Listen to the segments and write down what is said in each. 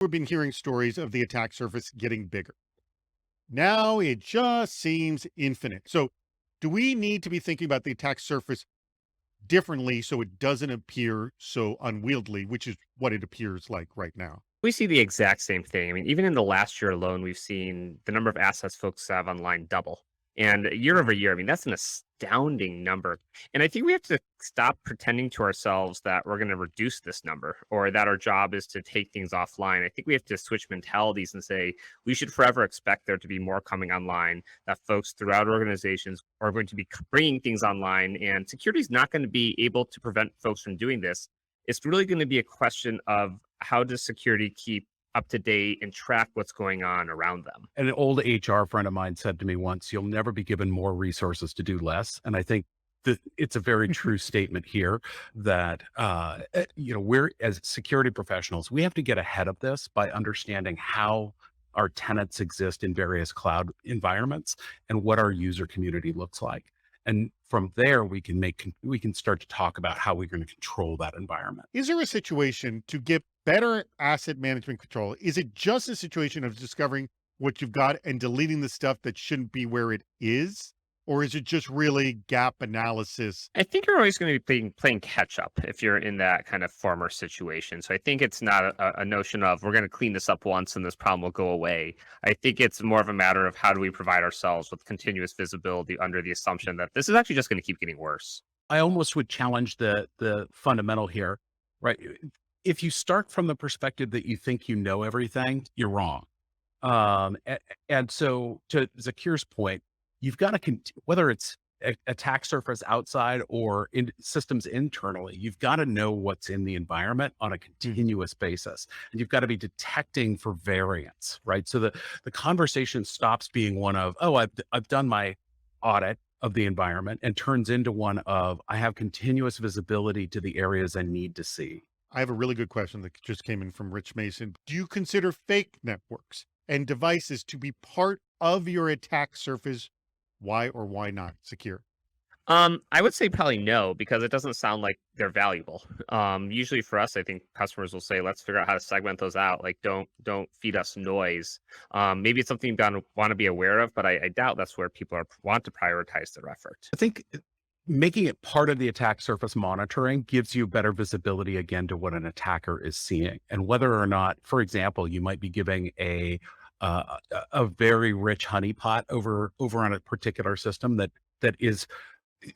We've been hearing stories of the attack surface getting bigger. Now it just seems infinite. So, do we need to be thinking about the attack surface differently so it doesn't appear so unwieldy, which is what it appears like right now? We see the exact same thing. I mean, even in the last year alone, we've seen the number of assets folks have online double. And year over year, I mean, that's an astounding number. And I think we have to stop pretending to ourselves that we're going to reduce this number or that our job is to take things offline. I think we have to switch mentalities and say we should forever expect there to be more coming online, that folks throughout organizations are going to be bringing things online. And security is not going to be able to prevent folks from doing this. It's really going to be a question of how does security keep up to date and track what's going on around them? An old HR friend of mine said to me once, "You'll never be given more resources to do less." And I think that it's a very true statement here that, we're as security professionals, we have to get ahead of this by understanding how our tenants exist in various cloud environments and what our user community looks like. And from there, we can start to talk about how we're going to control that environment. Is there a situation to get better asset management control? Is it just a situation of discovering what you've got and deleting the stuff that shouldn't be where it is? Or is it just really gap analysis? I think you're always going to be playing catch up if you're in that kind of former situation. So I think it's not a notion of we're going to clean this up once and this problem will go away. I think it's more of a matter of how do we provide ourselves with continuous visibility under the assumption that this is actually just going to keep getting worse. I almost would challenge the fundamental here, right? If you start from the perspective that you think you know everything, you're wrong. And so to Zakir's point, you've got to, whether it's attack surface outside or in systems internally, you've got to know what's in the environment on a continuous basis. And you've got to be detecting for variance, right? So the conversation stops being one of, oh, I've done my audit of the environment and turns into one of, I have continuous visibility to the areas I need to see. I have a really good question that just came in from Rich Mason. Do you consider fake networks and devices to be part of your attack surface? Why or why not secure? I would say probably no, because it doesn't sound like they're valuable. Usually for us, I think customers will say, let's figure out how to segment those out. Like don't feed us noise. Maybe it's something you want to be aware of, but I doubt that's where people want to prioritize their effort. I think making it part of the attack surface monitoring gives you better visibility again to what an attacker is seeing and whether or not, for example, you might be giving a very rich honeypot over on a particular system that is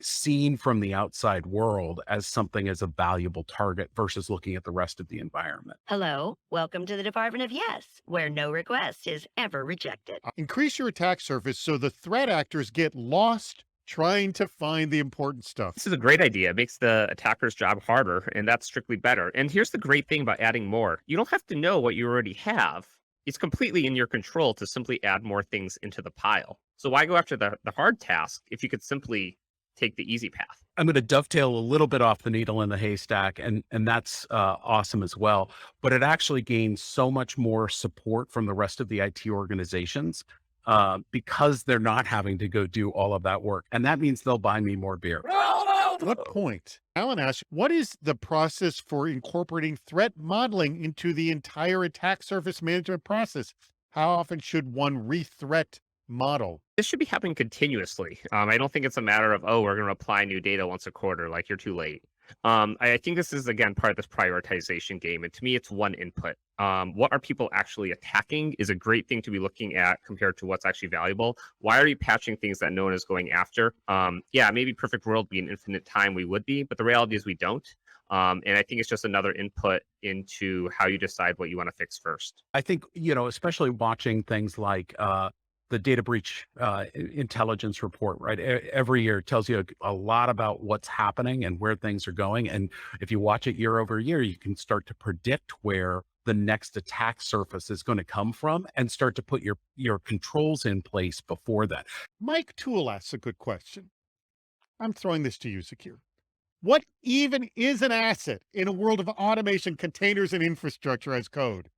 seen from the outside world as something as a valuable target versus looking at the rest of the environment. Hello, welcome to the Department of Yes, where no request is ever rejected. Increase your attack surface so the threat actors get lost trying to find the important stuff. This is a great idea. It makes the attacker's job harder, and that's strictly better. And here's the great thing about adding more. You don't have to know what you already have. It's completely in your control to simply add more things into the pile. So why go after the hard task if you could simply take the easy path? I'm going to dovetail a little bit off the needle in the haystack, and that's awesome as well. But it actually gains so much more support from the rest of the IT organizations because they're not having to go do all of that work, and that means they'll buy me more beer. What point? Alan asks, what is the process for incorporating threat modeling into the entire attack surface management process? How often should one re-threat model? This should be happening continuously. I don't think it's a matter of, oh, we're going to apply new data once a quarter, like you're too late. I think this is, again, part of this prioritization game. And to me, it's one input. What are people actually attacking is a great thing to be looking at compared to what's actually valuable. Why are you patching things that no one is going after? Yeah, maybe perfect world be an infinite time we would be, but the reality is we don't. And I think it's just another input into how you decide what you want to fix first. I think, especially watching things like the data breach intelligence report, right? Every year it tells you a lot about what's happening and where things are going. And if you watch it year over year, you can start to predict where the next attack surface is going to come from and start to put your controls in place before that. Mike Toole asks a good question. I'm throwing this to you, Secure. What even is an asset in a world of automation, containers, and infrastructure as code?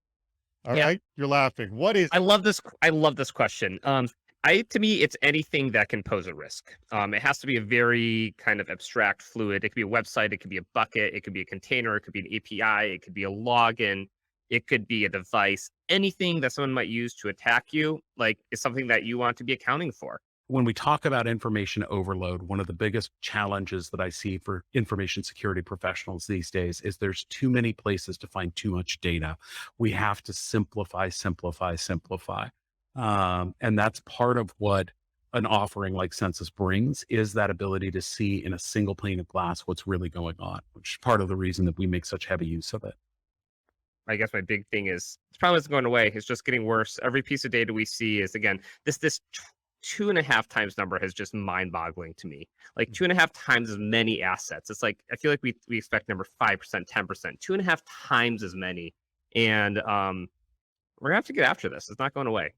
All Yeah. right, you're laughing. What is I love this. I love this question. To me, it's anything that can pose a risk. It has to be a very kind of abstract, fluid. It could be a website, it could be a bucket, it could be a container, it could be an API, it could be a login. It could be a device. Anything that someone might use to attack you, like, is something that you want to be accounting for. When we talk about information overload, one of the biggest challenges that I see for information security professionals these days is there's too many places to find too much data. We have to simplify, simplify, simplify. And that's part of what an offering like Census brings, is that ability to see in a single pane of glass what's really going on, which is part of the reason that we make such heavy use of it. I guess my big thing is this problem isn't going away. It's just getting worse. Every piece of data we see is, again, this 2.5 times number is just mind boggling to me. Like 2.5 times as many assets. It's like, I feel like we expect number 5%, 10%, 2.5 times as many. And we're gonna have to get after this. It's not going away.